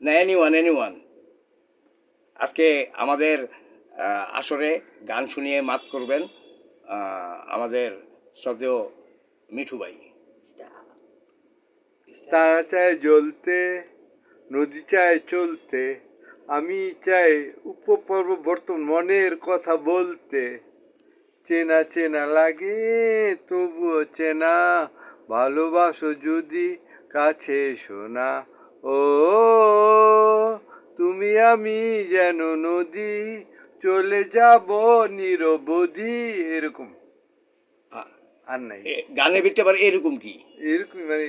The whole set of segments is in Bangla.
না, এনিওয়ান এনিওয়ান। আজকে আমাদের আসরে গান শুনিয়ে মাত করবেন আমাদের শ্রদ্ধেয় মিঠু ভাই। তারা চায় জ্বলতে, নদী চায় চলতে, আমি চাই উপপর্ববর্তন মনের কথা বলতে। চেনা চেনা লাগে তবুও চেনা, ভালোবাসো যদি কাছে শোনা। ও তুমি আমি যেন নদী, চলে যাব নিরবধি। এরকম আর নাই। গানের বিটটা আবার এরকম কি? এরকম মানে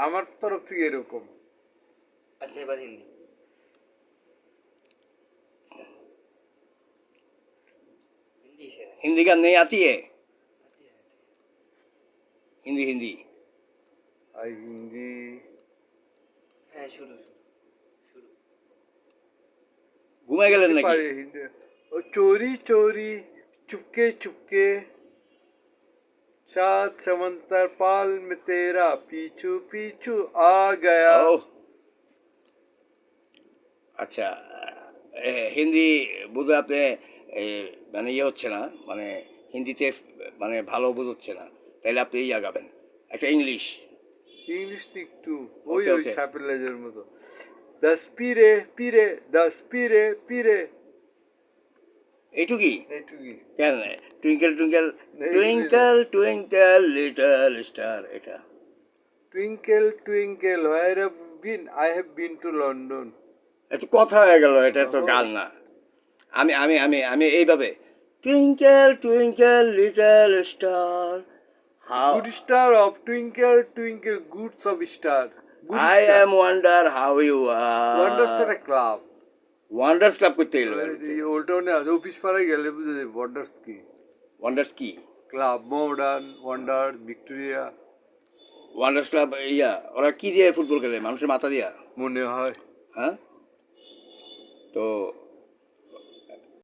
আমার তরফ থেকে এরকম। আচ্ছা এবার হিন্দি। हिंदी शेर है। हिंदी गान नहीं आती है? हिंदी हिंदी আর হিন্দি হ্যাঁ শুরু শুরু। ঘুমায় গেলেন নাকি? পারে হিন্দি। ও চোরি চোরি চুপকে চুপকে, सात समंदर पाल में तेरा पीछू पीछू आ गया। ও আচ্ছা, হিন্দি বোধহয় আপনি মানে ইয়ে হচ্ছে না, মানে হিন্দিতে মানে ভালো বোঝাচ্ছে না, তাইলে আপনি ইয়া গাবেন একটা ইংলিশ। ইংলিশ একটু ওই ওকে ওই ওকে, সাপের লেজের মতো। দশ পিরে পিরে দশ পিরে পিরে, এইটুকুই এইটুকুই। কেন? Twinkle twinkle twinkle twinkle little star, এটা twinkle twinkle where have been, I have been to London. একটু কথা হয়ে গেল, এটা তো গান না। আমি আমি আমি আমি এইভাবে twinkle twinkle little star how good star of twinkle twinkle goods of star. I am wonder how you wonder are. Star club. Wonders club করতে গেল। ওল্ড টাউনে আছে, অফিস পাড়ায় গেলে বুঝে যাবে ওয়ান্ডার্স কি। ওয়ান্ডার্স কি? Club modern, wonder, Victoria wonders club yeah, ওরা কি দিয়ে ফুটবল খেলে? মানুষের মাথা দিয়া মনে হয়। হ্যাঁ। তো